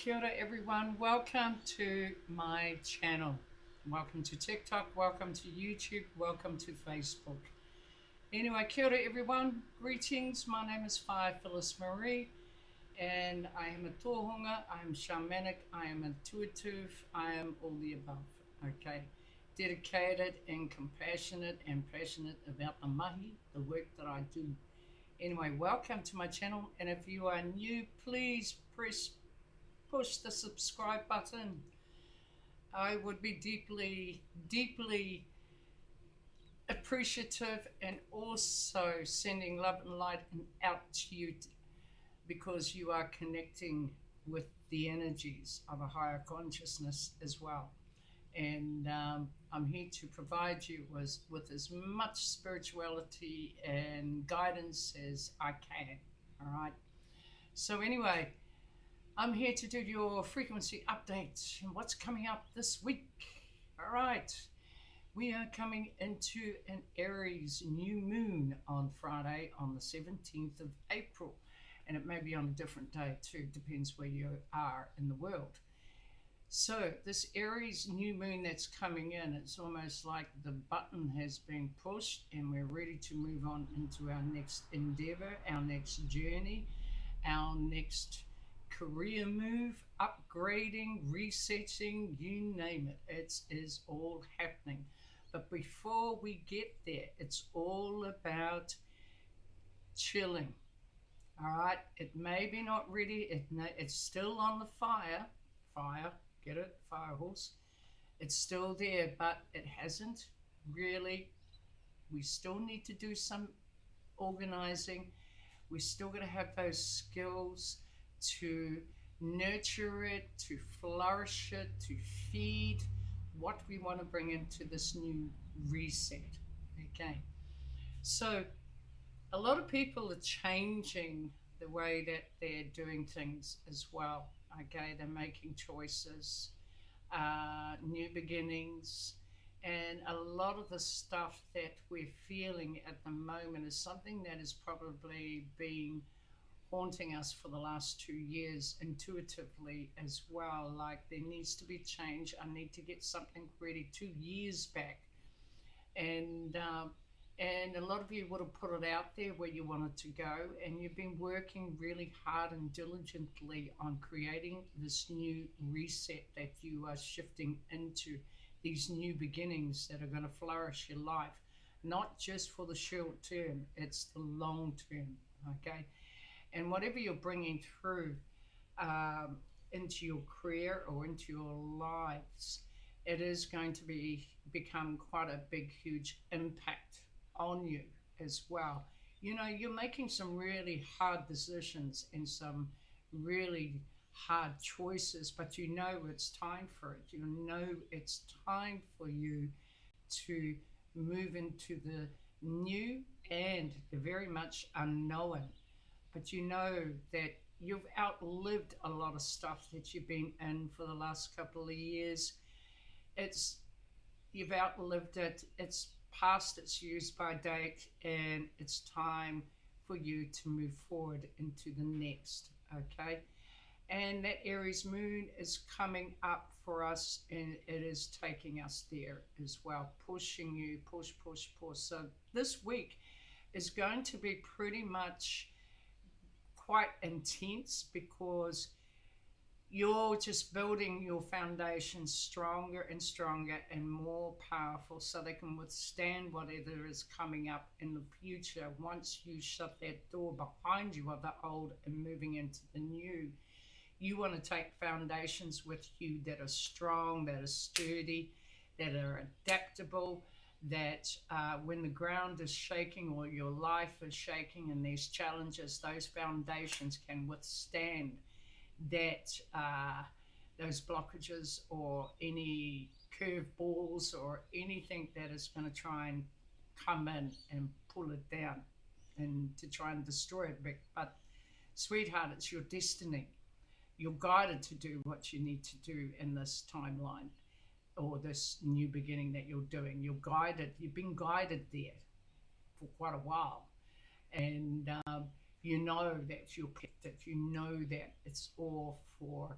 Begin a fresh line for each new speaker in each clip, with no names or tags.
Kia ora everyone, welcome to my channel. Welcome to TikTok, welcome to YouTube, welcome to Facebook. Anyway, kia ora everyone, greetings. My name is Whai Phyllis Marie and I am a tohunga, I am shamanic, I am intuitive, I am all the above. Okay, dedicated and compassionate and passionate about the mahi, the work that I do. Anyway, welcome to my channel, and if you are new, please push the subscribe button. I would be deeply appreciative, and also sending love and light out to you because you are connecting with the energies of a higher consciousness as well. And I'm here to provide you with as much spirituality and guidance as I can. All right. So anyway, I'm here to do your frequency updates and what's coming up this week. All right. We are coming into an Aries new moon on Friday on the 17th of April. And it may be on a different day too, depends where you are in the world. So this Aries new moon that's coming in, it's almost like the button has been pushed and we're ready to move on into our next endeavor, our next journey, our next career move, upgrading, resetting, you name it. It is all happening. But before we get there, it's all about chilling. All right, it may be not ready. It's still on the fire. Fire, get it? Fire horse. It's still there, but it hasn't really. We still need to do some organizing. We're still going to have those skills to nurture it, to flourish it, to feed what we want to bring into this new reset. Okay, so a lot of people are changing the way that they're doing things as well. Okay, they're making choices, new beginnings, and a lot of the stuff that we're feeling at the moment is something that has probably been haunting us for the last 2 years intuitively as well. Like, there needs to be change. I need to get something ready 2 years back. And a lot of you would have put it out there where you wanted to go, and you've been working really hard and diligently on creating this new reset that you are shifting into, these new beginnings that are going to flourish your life, not just for the short term, it's the long term. Okay, and whatever you're bringing through into your career or into your lives, it is going to become quite a big, huge impact on you as well. You know, you're making some really hard decisions and some really hard choices, but you know it's time for it. You know it's time for you to move into the new and the very much unknown. But you know that you've outlived a lot of stuff that you've been in for the last couple of years. You've outlived it. It's past its use by date, and it's time for you to move forward into the next. Okay, and that Aries moon is coming up for us, and it is taking us there as well, pushing you, push. So this week is going to be pretty much quite intense because you're just building your foundation stronger and stronger and more powerful so they can withstand whatever is coming up in the future. Once you shut that door behind you of the old and moving into the new, you want to take foundations with you that are strong, that are sturdy, that are adaptable, that when the ground is shaking or your life is shaking and there's challenges, those foundations can withstand that those blockages or any curve balls or anything that is going to try and come in and pull it down and to try and destroy it. But sweetheart, it's your destiny. You're guided to do what you need to do in this timeline or this new beginning that you're doing. You're guided. You've been guided there for quite a while, and you know that you're picked, that you know that it's all for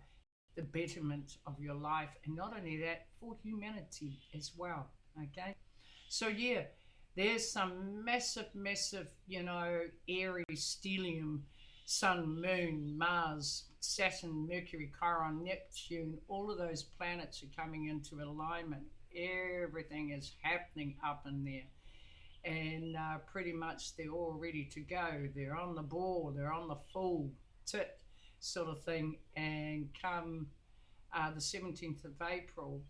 the betterment of your life, and not only that, for humanity as well. Okay, so yeah, there's some massive, Aries, stellium, Sun, Moon, Mars, Saturn, Mercury, Chiron, Neptune, all of those planets are coming into alignment. Everything is happening up in there. And pretty much they're all ready to go. They're on the ball, they're on the full tit sort of thing. And come the 17th of April,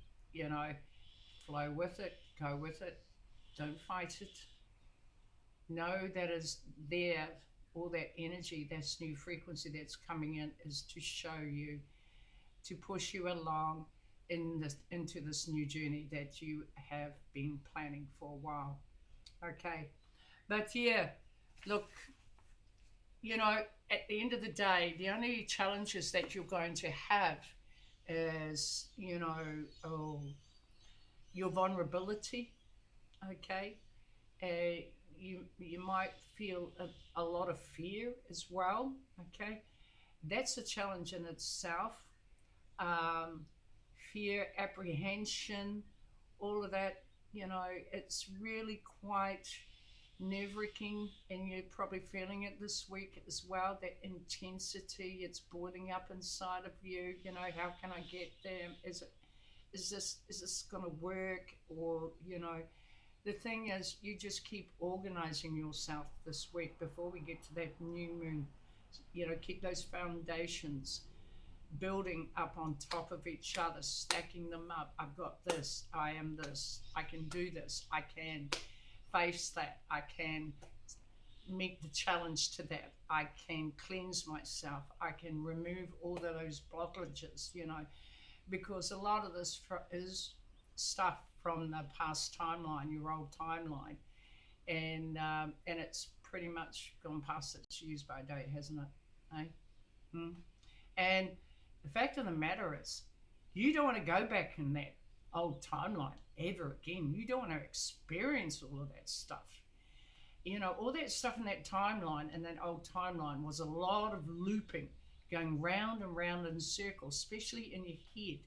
flow with it, go with it, don't fight it. Know that is there, all that energy, that's new frequency that's coming in is to show you, to push you along into this new journey that you have been planning for a while. Okay, but yeah, look, at the end of the day, the only challenges that you're going to have is, oh, your vulnerability. Okay, uh, you might feel a lot of fear as well. Okay, that's a challenge in itself. Um, Fear, apprehension, all of that. It's really quite nerve-wracking, and you're probably feeling it this week as well, that intensity, it's boiling up inside of you. How can I get there? Is this going to work? Or the thing is, you just keep organizing yourself this week before we get to that new moon. Keep those foundations building up on top of each other, stacking them up. I've got this, I am this, I can do this, I can face that, I can meet the challenge to that, I can cleanse myself, I can remove all of those blockages, because a lot of this is stuff from the past timeline, your old timeline, and it's pretty much gone past its use by date, hasn't it? And the fact of the matter is, you don't want to go back in that old timeline ever again. You don't want to experience all of that stuff. All that stuff in that timeline, in that old timeline, was a lot of looping, going round and round in circles, especially in your head.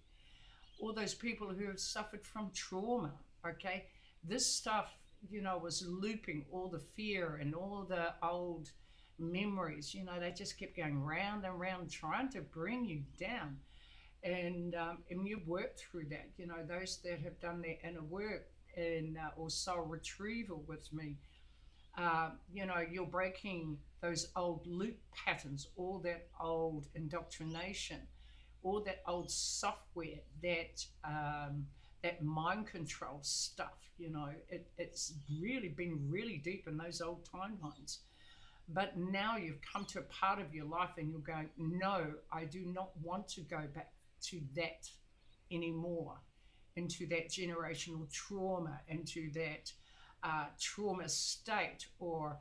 All those people who have suffered from trauma, okay? This stuff, was looping all the fear and all the old memories. They just kept going round and round, trying to bring you down. And you've worked through that. Those that have done their inner work and or soul retrieval with me, you're breaking those old loop patterns, all that old indoctrination, all that old software, that mind control stuff. It's really been really deep in those old timelines. But now you've come to a part of your life and you're going, no, I do not want to go back to that anymore, into that generational trauma, into that trauma state. Or,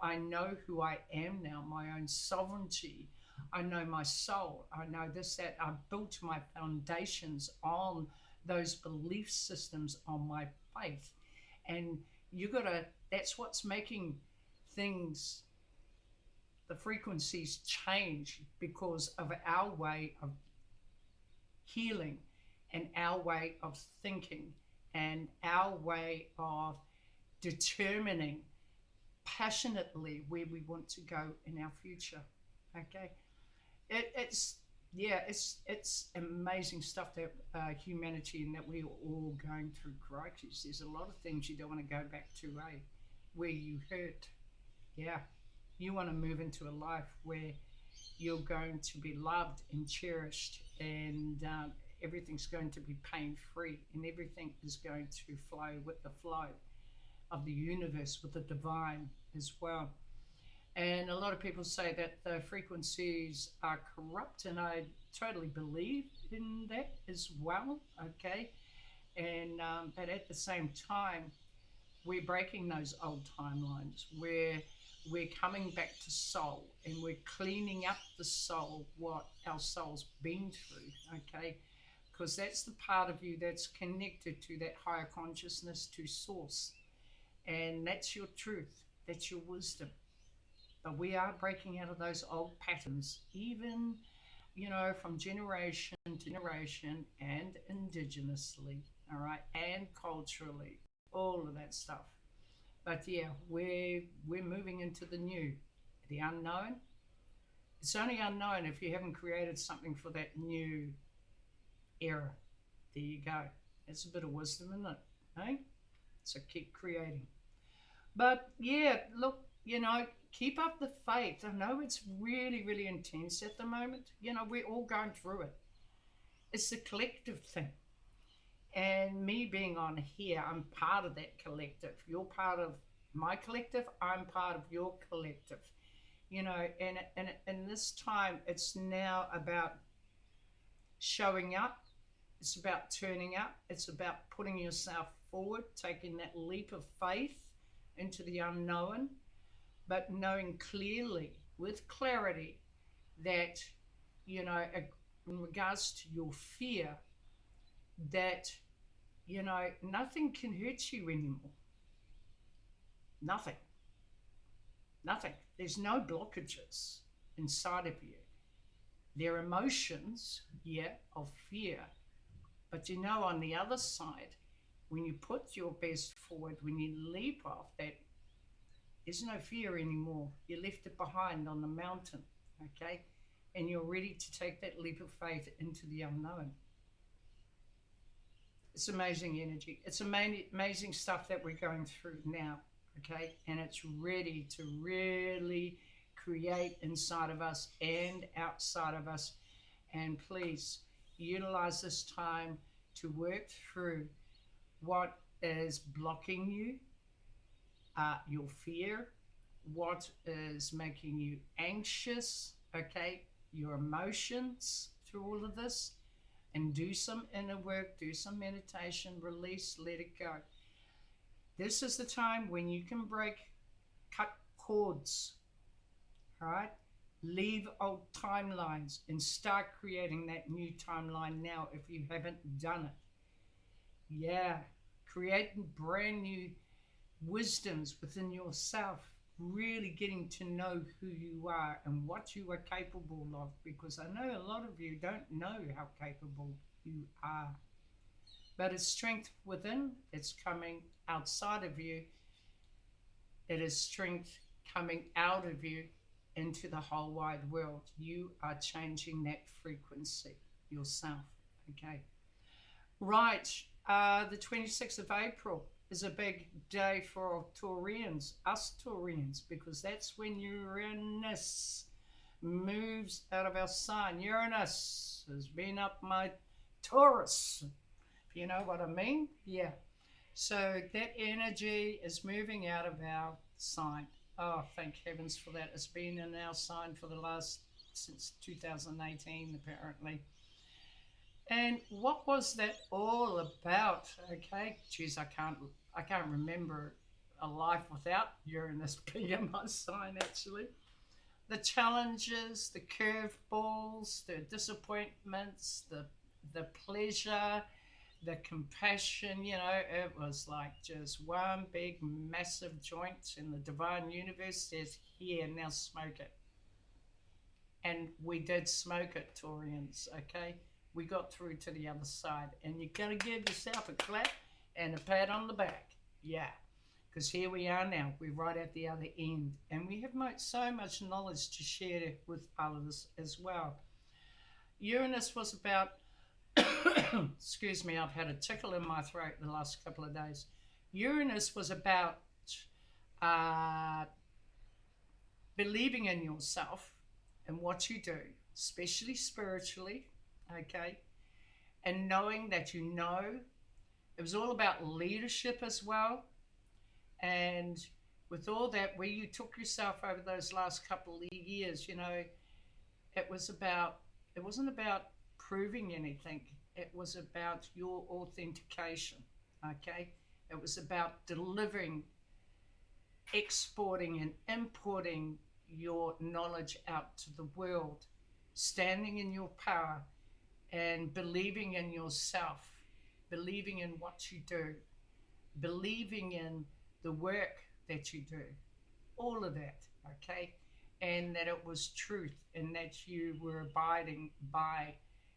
I know who I am now, my own sovereignty. I know my soul. I know this, that. I've built my foundations on those belief systems, on my faith. And that's what's making things, the frequencies change, because of our way of healing and our way of thinking and our way of determining passionately where we want to go in our future. Okay, it's amazing stuff, that humanity, and that we're all going through crises. There's a lot of things you don't want to go back to, where you hurt. Yeah, you want to move into a life where you're going to be loved and cherished, and everything's going to be pain-free, and everything is going to flow with the flow of the universe, with the divine as well. And a lot of people say that the frequencies are corrupt, and I totally believe in that as well, okay? And but at the same time, we're breaking those old timelines, where we're coming back to soul, and we're cleaning up the soul, what our soul's been through, okay? Because that's the part of you that's connected to that higher consciousness, to source. And that's your truth, that's your wisdom. But we are breaking out of those old patterns, even from generation to generation and indigenously, all right, and culturally, all of that stuff. But yeah, we're moving into the new, the unknown. It's only unknown if you haven't created something for that new era. There you go. It's a bit of wisdom, isn't it? Hey? So keep creating. But yeah, look, keep up the faith. I know it's really, really intense at the moment. We're all going through it. It's the collective thing. And me being on here, I'm part of that collective. You're part of my collective. I'm part of your collective. And this time it's now about showing up. It's about turning up. It's about putting yourself forward, taking that leap of faith into the unknown, but knowing clearly, with clarity, that, in regards to your fear, that, nothing can hurt you anymore. Nothing. Nothing. There's no blockages inside of you. There are emotions, yeah, of fear. But on the other side, when you put your best forward, when you leap off that, there's no fear anymore. You left it behind on the mountain, okay? And you're ready to take that leap of faith into the unknown. It's amazing energy. It's amazing stuff that we're going through now, okay? And it's ready to really create inside of us and outside of us. And please utilize this time to work through what is blocking you, your fear, what is making you anxious, okay, your emotions through all of this, and do some inner work, do some meditation, release, let it go. This is the time when you can cut cords, all right? Leave old timelines and start creating that new timeline now if you haven't done it. Yeah, create brand new wisdoms within yourself, really getting to know who you are and what you are capable of, because I know a lot of you don't know how capable you are. But it's strength within, it's coming outside of you. It is strength coming out of you into the whole wide world. You are changing that frequency yourself, okay? Right, the 26th of April is a big day for Taurians, us Taurians, because that's when Uranus moves out of our sign. Uranus has been up my Taurus, if you know what I mean. Yeah. So that energy is moving out of our sign. Oh, thank heavens for that. It's been in our sign for since 2018, apparently. And what was that all about? Okay, geez, I can't remember a life without Uranus being in my sign. Actually, the challenges, the curveballs, the disappointments, the pleasure, the compassion. It was like just one big massive joint, and the divine universe says, "Here, now smoke it." And we did smoke it, Taurians. Okay. We got through to the other side, and you got to give yourself a clap and a pat on the back. Yeah, because here we are now. We're right at the other end, and we have so much knowledge to share with others as well. Uranus was about, excuse me, I've had a tickle in my throat the last couple of days. Uranus was about believing in yourself and what you do, especially spiritually. Okay, and knowing that it was all about leadership as well. And with all that, where you took yourself over those last couple of years, it wasn't about proving anything. It was about your authentication. Okay, it was about delivering, exporting, and importing your knowledge out to the world, standing in your power, and believing in yourself, believing in what you do, believing in the work that you do, all of that, okay? and that it was truth, and that you were abiding by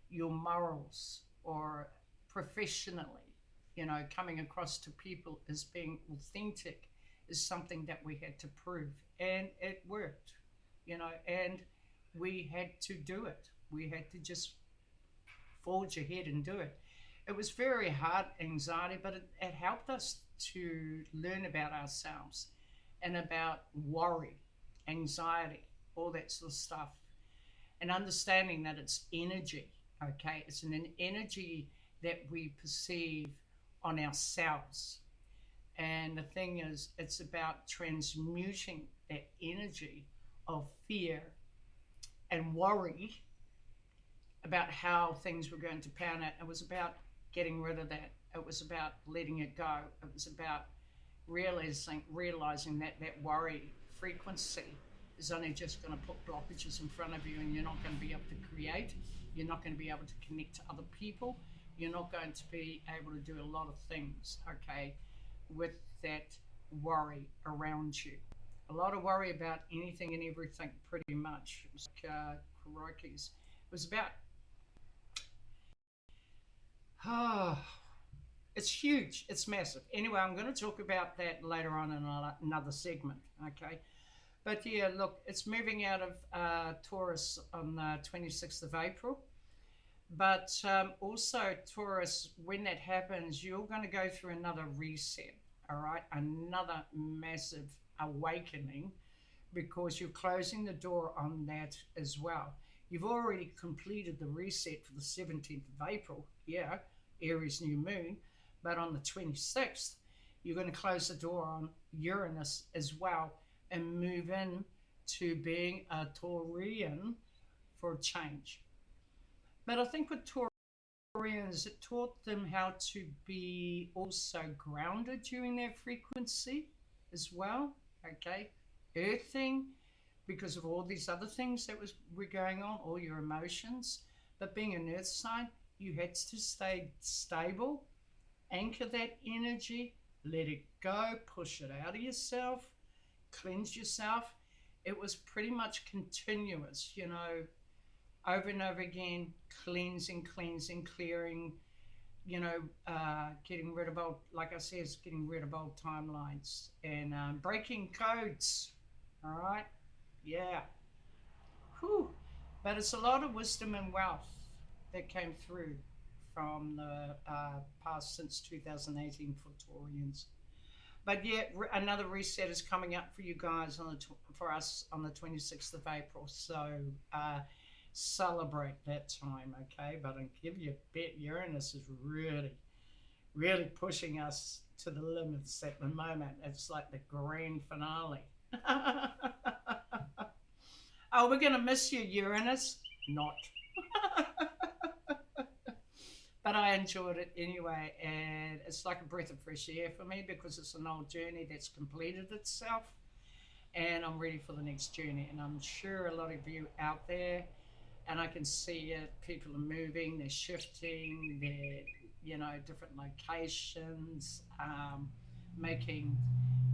your morals, or professionally, coming across to people as being authentic is something that we had to prove, and it worked, and we had to do it. We had to just forge ahead and do it. It was very hard anxiety, but it helped us to learn about ourselves and about worry, anxiety, all that sort of stuff, and understanding that it's energy. Okay, it's an energy that we perceive on ourselves. And the thing is, it's about transmuting that energy of fear and worry about how things were going to pan out. It was about getting rid of that. It was about letting it go. It was about realizing that that worry frequency is only just going to put blockages in front of you, and you're not going to be able to create. You're not going to be able to connect to other people. You're not going to be able to do a lot of things, okay, with that worry around you. A lot of worry about anything and everything, pretty much. It was like Kuroki's. It was about, it's huge, it's massive. Anyway, I'm going to talk about that later on in another segment, okay? But yeah, look, it's moving out of Taurus on the 26th of April. But also, Taurus, when that happens, you're going to go through another reset, all right? Another massive awakening, because you're closing the door on that as well. You've already completed the reset for the 17th of April, yeah, Aries new moon. But on the 26th, you're going to close the door on Uranus as well and move in to being a Taurian for change. But I think with Taurians, it taught them how to be also grounded during their frequency as well, okay? Earthing, because of all these other things that were going on, all your emotions. But being an earth sign, you had to stay stable, anchor that energy, let it go, push it out of yourself, cleanse yourself. It was pretty much continuous, over and over again, cleansing, clearing, getting rid of old, like I said, getting rid of old timelines and breaking codes. All right, yeah. Whew. But it's a lot of wisdom and wealth that came through from the past since 2018 for Taurians. But yeah, another reset is coming up for you guys for us on the 26th of April. So celebrate that time, okay? But I'll give you a bet, Uranus is really, really pushing us to the limits at the moment. It's like the grand finale. Oh, we're going to miss you, Uranus. Not. But I enjoyed it anyway, and it's like a breath of fresh air for me, because it's an old journey that's completed itself, and I'm ready for the next journey. And I'm sure a lot of you out there, and I can see it, people are moving, they're shifting, they're, different locations,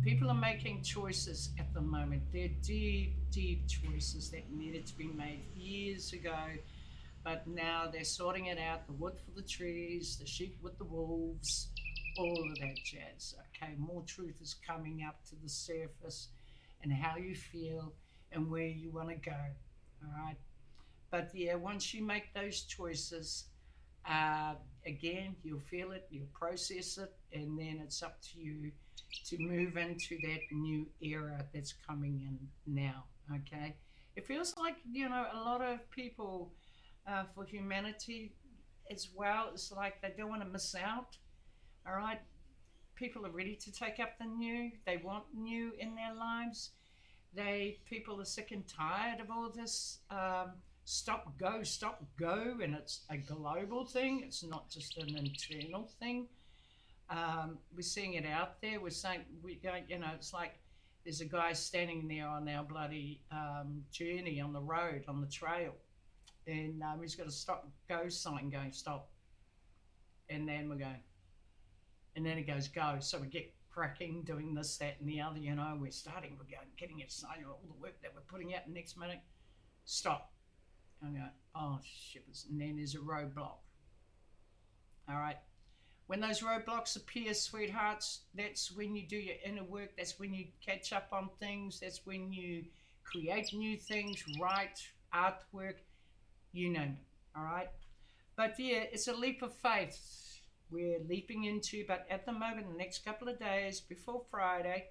people are making choices at the moment. They're deep, deep choices that needed to be made years ago, but now they're sorting it out, the wood for the trees, the sheep with the wolves, all of that jazz. Okay, more truth is coming up to the surface, and how you feel and where you want to go. All right, but yeah, once you make those choices, again, you'll feel it, you'll process it, and then it's up to you to move into that new era that's coming in now. Okay, it feels like, a lot of people, for humanity as well, it's like they don't want to miss out. All right, people are ready to take up the new, they want new in their lives. People are sick and tired of all this stop go, and it's a global thing, it's not just an internal thing. We're seeing it out there. We're saying, we don't, it's like there's a guy standing there on our bloody journey on the road, on the trail, and he's got a stop go sign going stop, and then we're going, and then it goes go, so we get cracking, doing this, that, and the other. We're starting, we're going, getting excited, all the work that we're putting out. The next minute, stop. I go, oh, shippers. And then there's a roadblock. All right. When those roadblocks appear, sweethearts, that's when you do your inner work. That's when you catch up on things. That's when you create new things, write, artwork, you name it. All right. But yeah, it's a leap of faith we're leaping into. But at the moment, the next couple of days before Friday,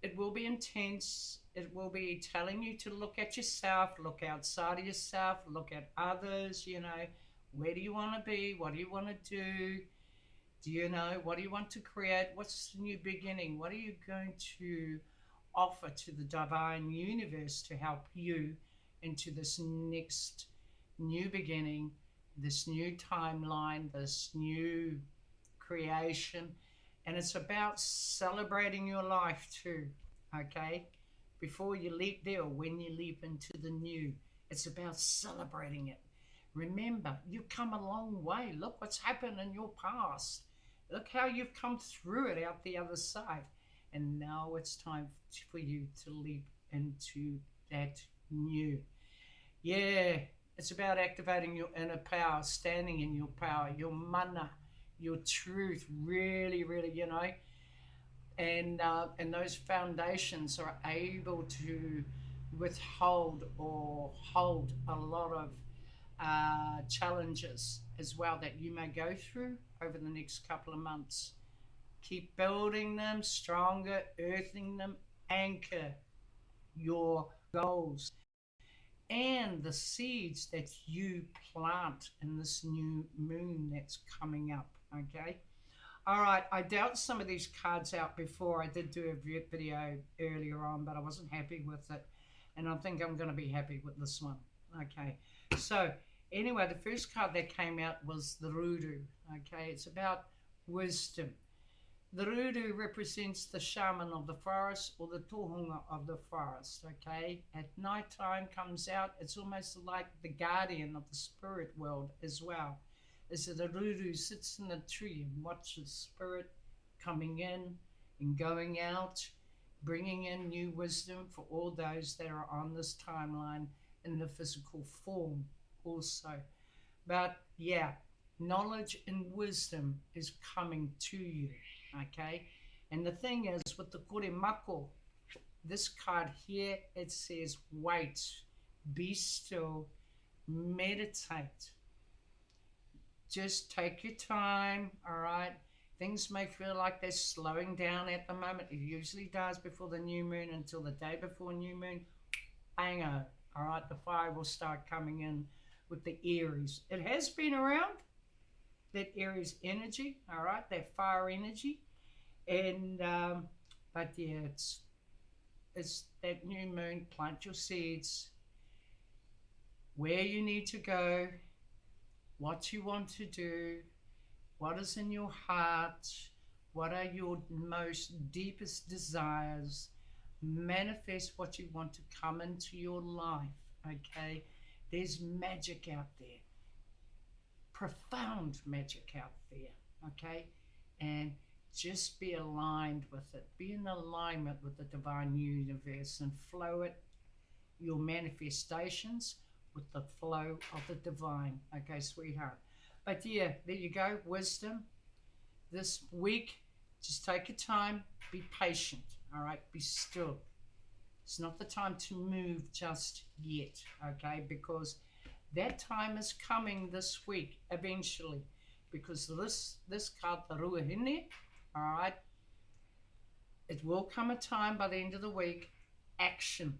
it will be intense. It will be telling you to look at yourself, look outside of yourself, look at others. Where do you want to be? What do you want to do? Do you know? What do you want to create? What's the new beginning? What are you going to offer to the divine universe to help you into this next new beginning, this new timeline, this new creation? And it's about celebrating your life too, okay? Before you leap there or when you leap into the new, it's about celebrating it. Remember, you've come a long way. Look what's happened in your past. Look how you've come through it out the other side. And now it's time for you to leap into that new. Yeah, it's about activating your inner power, standing in your power, your mana, your truth, really, really, and those foundations are able to withhold or hold a lot of challenges as well that you may go through over the next couple of months. Keep building them stronger, earthing them, anchor your goals and the seeds that you plant in this new moon that's coming up, okay? All right, I dealt some of these cards out before. I did do a video earlier on, but I wasn't happy with it. And I think I'm going to be happy with this one. Okay, so anyway, the first card that came out was the Rudu. Okay, it's about wisdom. The Rudu represents the shaman of the forest or the tohunga of the forest, okay? At night time comes out, it's almost like the guardian of the spirit world as well. Is that the Rudu sits in a tree and watches spirit coming in and going out, bringing in new wisdom for all those that are on this timeline in the physical form also. But yeah, knowledge and wisdom is coming to you. Okay, and the thing is with the kore mako, this card here, it says wait, be still, meditate, just take your time. All right, things may feel like they're slowing down at the moment. It usually does before the new moon until the day before new moon. Bango. All right, the fire will start coming in with the Aries. It has been around, that Aries energy, all right, that fire energy, and but yeah, it's that new moon. Plant your seeds where you need to go, what you want to do, what is in your heart, what are your most deepest desires. Manifest what you want to come into your life. Okay, there's magic out there, profound magic out there, okay? And just be aligned with it. Be in alignment with the divine universe and flow it, your manifestations, with the flow of the divine, okay, sweetheart? But yeah, there you go, wisdom. This week, just take your time, be patient, all right? Be still. It's not the time to move just yet, okay? Because that time is coming this week, eventually, because this card, the Ruahine, all right, it will come a time by the end of the week, action,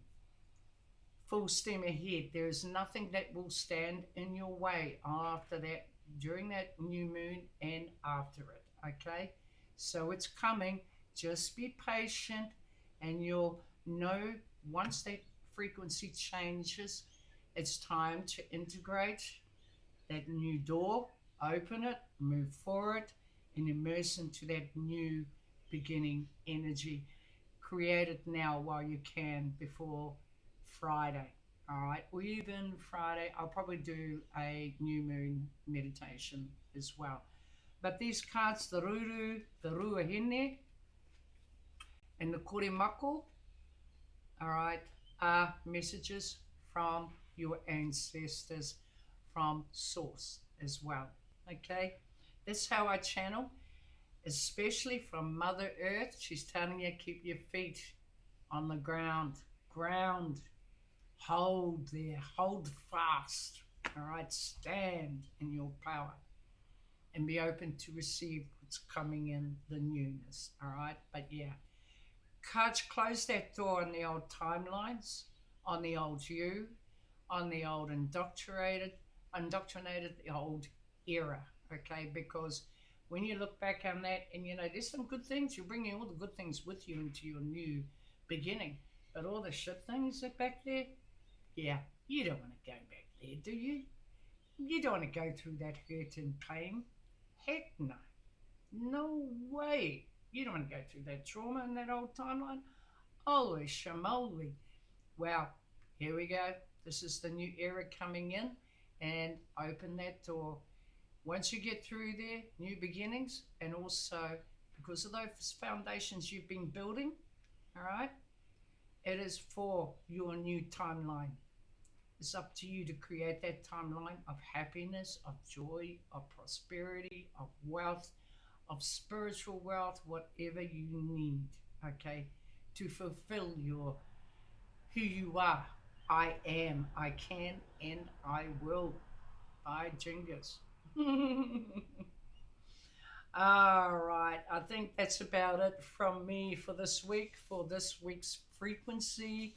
full steam ahead. There is nothing that will stand in your way after that, during that new moon and after it, okay? So it's coming. Just be patient, and you'll know once that frequency changes, it's time to integrate that new door, open it, move forward, and immerse into that new beginning energy. Create it now while you can before Friday, all right? Or even Friday, I'll probably do a new moon meditation as well. But these cards, the Ruru, the Ruahine, And the kore mako, all right, are messages from your ancestors, from source as well. Okay, that's how I channel, especially from Mother Earth. She's telling you, keep your feet on the ground. Hold there, hold fast. All right, stand in your power and be open to receive what's coming in, the newness. All right, but yeah, close that door on the old timelines, on the old you, on the old indoctrinated, the old era. Okay, because when you look back on that, and you know, there's some good things, you're bringing all the good things with you into your new beginning. But all the shit things that back there, yeah, you don't want to go back there, do you? You don't want to go through that hurt and pain. Heck no. No way. You don't want to go through that trauma in that old timeline. Holy shamoly. Well, here we go. This is the new era coming in, and open that door. Once you get through there, new beginnings, and also because of those foundations you've been building, all right, it is for your new timeline. It's up to you to create that timeline of happiness, of joy, of prosperity, of wealth, of spiritual wealth, whatever you need, okay, to fulfill your who you are. I am, I can, and I will. Bye, Jingus. All right, I think that's about it from me for this week, for this week's frequency.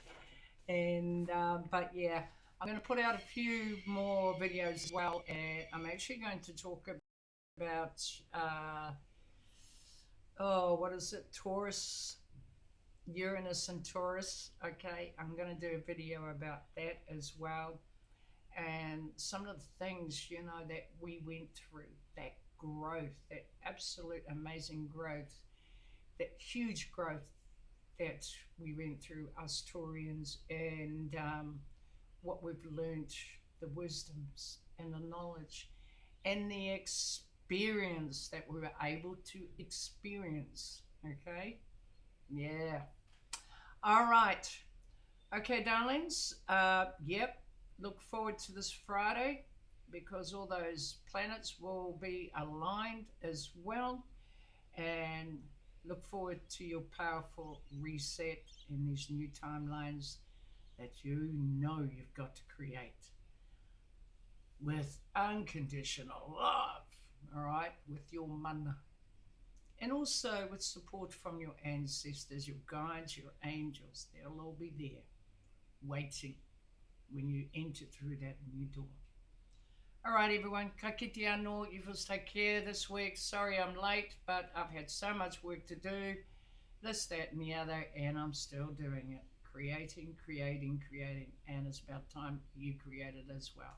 And but yeah, I'm going to put out a few more videos as well, and I'm actually going to talk about what is it, Taurus, Uranus and Taurus. Okay, I'm going to do a video about that as well, and some of the things, you know, that we went through, that growth, that absolute amazing growth, that huge growth that we went through, us Taurians, and what we've learned, the wisdoms and the knowledge and the experience that we were able to experience. Okay, yeah. All right. Okay, darlings. Yep. Look forward to this Friday, because all those planets will be aligned as well. And look forward to your powerful reset in these new timelines that you know you've got to create with unconditional love, all right, with your mana. And also with support from your ancestors, your guides, your angels. They'll all be there waiting when you enter through that new door. All right, everyone. Ka kite anō. You first take care this week. Sorry I'm late, but I've had so much work to do. This, that, and the other, and I'm still doing it. Creating. And it's about time you create it as well.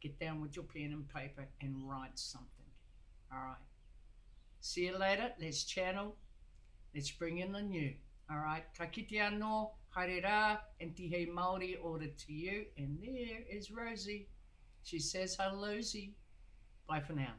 Get down with your pen and paper and write something. All right. See you later. Let's channel. Let's bring in the new. All right. Ka kite anō. Haere rā, and tihei Māori order to you. And there is Rosie. She says hello, Z. Bye for now.